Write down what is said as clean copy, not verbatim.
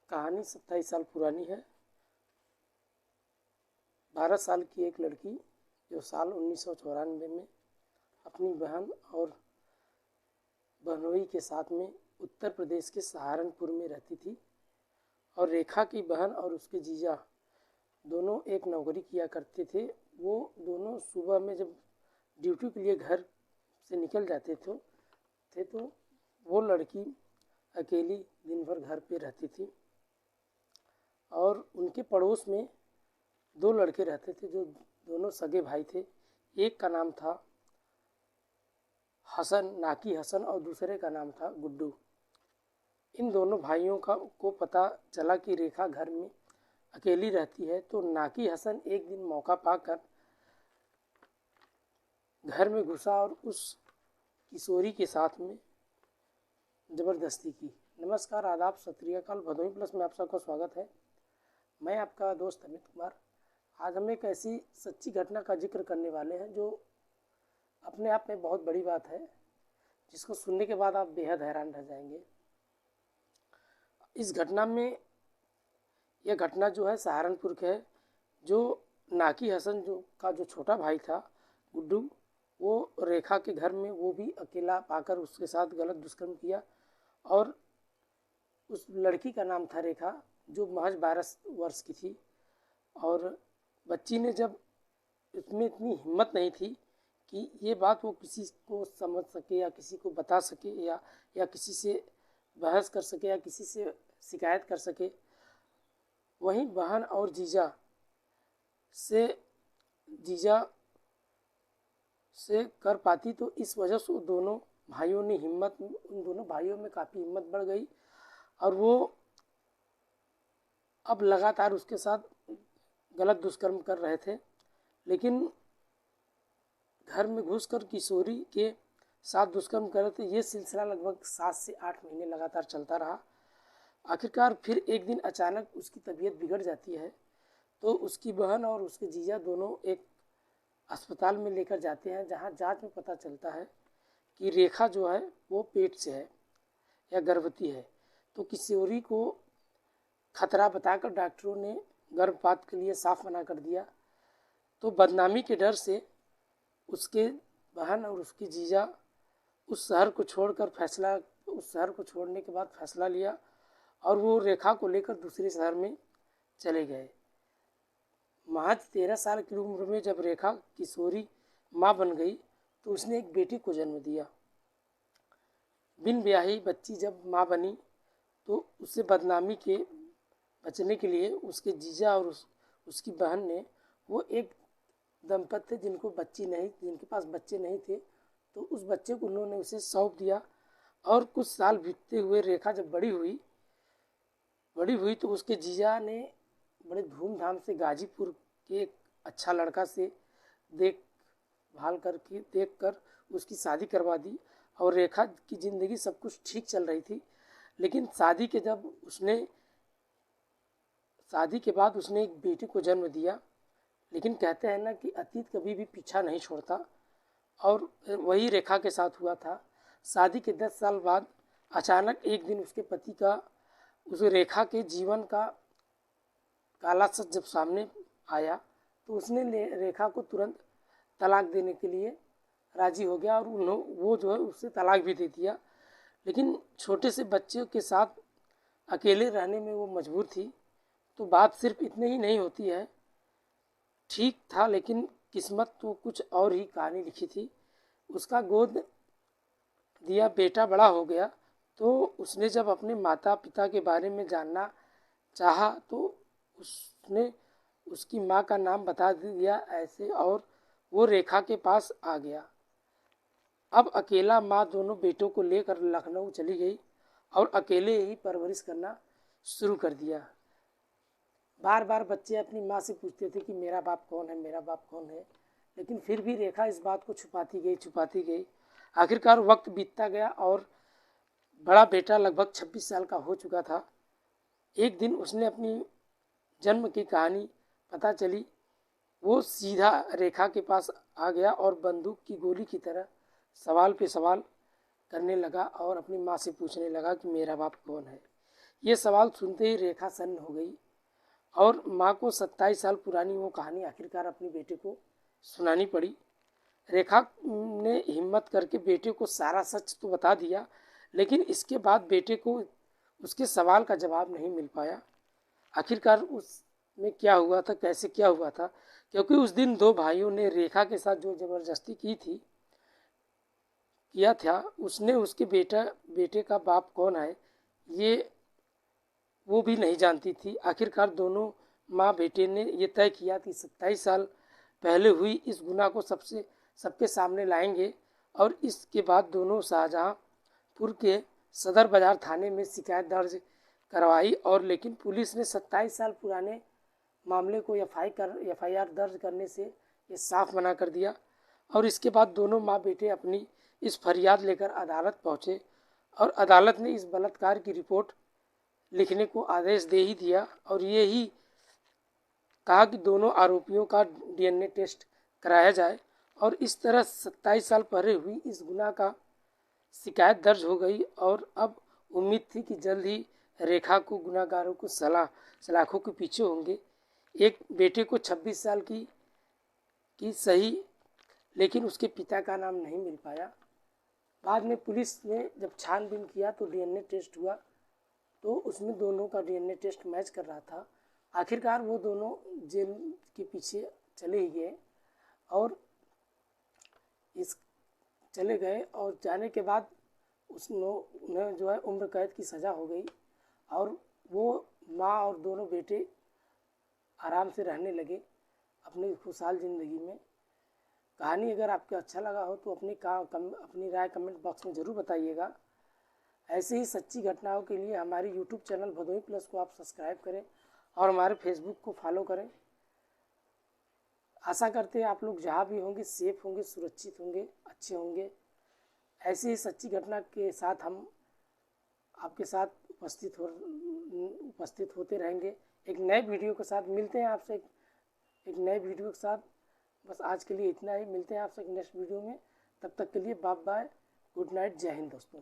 कहानी 27 साल पुरानी है। 12 साल की एक लड़की जो साल 1994 में अपनी बहन और बहनोई के साथ में उत्तर प्रदेश के सहारनपुर में रहती थी। और रेखा की बहन और उसके जीजा दोनों एक नौकरी किया करते थे। वो दोनों सुबह में जब ड्यूटी के लिए घर से निकल जाते थे तो वो लड़की अकेली दिन भर घर पे रहती थी। और उनके पड़ोस में दो लड़के रहते थे जो दोनों सगे भाई थे। एक का नाम था हसन, नाकी हसन, और दूसरे का नाम था गुड्डू। इन दोनों भाइयों को पता चला कि रेखा घर में अकेली रहती है, तो नाकी हसन एक दिन मौका पाकर घर में घुसा और उस किशोरी के साथ में ज़बरदस्ती की। नमस्कार, आदाब, सत श्री अकाल। भदोही प्लस में आप सबका स्वागत है। मैं आपका दोस्त अमित कुमार। आज हम एक ऐसी सच्ची घटना का जिक्र करने वाले हैं जो अपने आप में बहुत बड़ी बात है, जिसको सुनने के बाद आप बेहद हैरान रह जाएंगे। इस घटना में यह घटना जो है सहारनपुर के है। जो नाकी हसन जो छोटा भाई था गुड्डू, वो रेखा के घर में वो भी अकेला पाकर उसके साथ गलत दुष्कर्म किया। और उस लड़की का नाम था रेखा, जो महज 12 वर्ष की थी। और बच्ची ने जब उसमें इतनी हिम्मत नहीं थी कि ये बात वो किसी को समझ सके या किसी को बता सके या किसी से बहस कर सके या किसी से शिकायत कर सके, वहीं बहन और जीजा से कर पाती, तो इस वजह से उन दोनों भाइयों में काफ़ी हिम्मत बढ़ गई। और वो अब लगातार उसके साथ गलत दुष्कर्म कर रहे थे। लेकिन घर में घुसकर किशोरी के साथ दुष्कर्म कर रहे थे। ये सिलसिला लगभग 7 से 8 महीने लगातार चलता रहा। आखिरकार फिर एक दिन अचानक उसकी तबीयत बिगड़ जाती है, तो उसकी बहन और उसके जीजा दोनों एक अस्पताल में लेकर जाते हैं, जहां जांच में पता चलता है कि रेखा जो है वो पेट से है या गर्भवती है। तो किशोरी को खतरा बताकर डॉक्टरों ने गर्भपात के लिए साफ मना कर दिया। तो बदनामी के डर से उसके बहन और उसकी जीजा उस शहर को छोड़ने के बाद फैसला लिया और वो रेखा को लेकर दूसरे शहर में चले गए। महज 13 साल की उम्र में जब रेखा किशोरी माँ बन गई, तो उसने एक बेटी को जन्म दिया। बिन ब्याही बच्ची जब माँ बनी, तो उसे बदनामी के बचने के लिए उसके जीजा और उसकी बहन ने, वो एक दंपत्ति जिनके पास बच्चे नहीं थे, तो उस बच्चे को उन्होंने उसे सौंप दिया। और कुछ साल बीतते हुए रेखा जब बड़ी हुई तो उसके जीजा ने बड़े धूमधाम से गाजीपुर के एक अच्छा लड़का से देख कर उसकी शादी करवा दी। और रेखा की ज़िंदगी सब कुछ ठीक चल रही थी। लेकिन शादी के बाद उसने एक बेटी को जन्म दिया। लेकिन कहते हैं ना कि अतीत कभी भी पीछा नहीं छोड़ता, और वही रेखा के साथ हुआ था। शादी के 10 साल बाद अचानक एक दिन उसके पति का उस रेखा के जीवन का काला सच जब सामने आया, तो उसने रेखा को तुरंत तलाक देने के लिए राजी हो गया और वो जो है उससे तलाक भी दे दिया। लेकिन छोटे से बच्चे के साथ अकेले रहने में वो मजबूर थी। तो बात सिर्फ इतने ही नहीं होती है। ठीक था, लेकिन किस्मत तो कुछ और ही कहानी लिखी थी। उसका गोद दिया बेटा बड़ा हो गया, तो उसने जब अपने माता पिता के बारे में जानना चाहा, तो उसने उसकी माँ का नाम बता दिया ऐसे, और वो रेखा के पास आ गया। अब अकेला माँ दोनों बेटों को लेकर लखनऊ चली गई और अकेले ही परवरिश करना शुरू कर दिया। बार बार बच्चे अपनी माँ से पूछते थे कि मेरा बाप कौन है। लेकिन फिर भी रेखा इस बात को छुपाती गई। आखिरकार वक्त बीतता गया और बड़ा बेटा लगभग 26 साल का हो चुका था। एक दिन उसने अपनी जन्म की कहानी पता चली, वो सीधा रेखा के पास आ गया और बंदूक की गोली की तरह सवाल पे सवाल करने लगा और अपनी माँ से पूछने लगा कि मेरा बाप कौन है। ये सवाल सुनते ही रेखा सन्न हो गई और माँ को 27 साल पुरानी वो कहानी आखिरकार अपने बेटे को सुनानी पड़ी। रेखा ने हिम्मत करके बेटे को सारा सच तो बता दिया, लेकिन इसके बाद बेटे को उसके सवाल का जवाब नहीं मिल पाया। आखिरकार उसमें क्या हुआ था, कैसे क्या हुआ था, क्योंकि उस दिन दो भाइयों ने रेखा के साथ जो ज़बरदस्ती किया था, उसने उसके बेटे का बाप कौन है ये वो भी नहीं जानती थी। आखिरकार दोनों माँ बेटे ने ये तय किया कि 27 साल पहले हुई इस गुनाह को सबके सामने लाएंगे और इसके बाद दोनों शाहजहाँपुर के सदर बाज़ार थाने में शिकायत दर्ज करवाई। और लेकिन पुलिस ने 27 साल पुराने मामले को FIR दर्ज करने से ये साफ मना कर दिया। और इसके बाद दोनों माँ बेटे अपनी इस फरियाद लेकर अदालत पहुँचे और अदालत ने इस बलात्कार की रिपोर्ट लिखने को आदेश दे ही दिया और ये ही कहा कि दोनों आरोपियों का DNA टेस्ट कराया जाए। और इस तरह 27 साल पहले हुई इस गुनाह का शिकायत दर्ज हो गई और अब उम्मीद थी कि जल्द ही रेखा को गुनाहगारों को सलाखों के पीछे होंगे। एक बेटे को 26 साल की सही, लेकिन उसके पिता का नाम नहीं मिल पाया। बाद में पुलिस ने जब छानबीन किया तो DNA टेस्ट हुआ तो उसमें दोनों का DNA टेस्ट मैच कर रहा था। आखिरकार वो दोनों जेल के पीछे चले ही गए और चले गए और जाने के बाद उन्हें जो है उम्र कैद की सज़ा हो गई और वो माँ और दोनों बेटे आराम से रहने लगे अपनी खुशहाल ज़िंदगी में। कहानी अगर आपको अच्छा लगा हो तो अपनी राय कमेंट बॉक्स में ज़रूर बताइएगा। ऐसे ही सच्ची घटनाओं के लिए हमारी YouTube चैनल भदोही प्लस को आप सब्सक्राइब करें और हमारे फेसबुक को फॉलो करें। आशा करते हैं आप लोग जहाँ भी होंगे सेफ होंगे, सुरक्षित होंगे, अच्छे होंगे। ऐसी ही सच्ची घटना के साथ हम आपके साथ उपस्थित होते रहेंगे। एक नए वीडियो के साथ मिलते हैं आपसे एक नए वीडियो के साथ। बस आज के लिए इतना ही, मिलते हैं आपसे एक नेक्स्ट वीडियो में। तब तक के लिए बाय बाय, गुड नाइट, जय हिंद दोस्तों।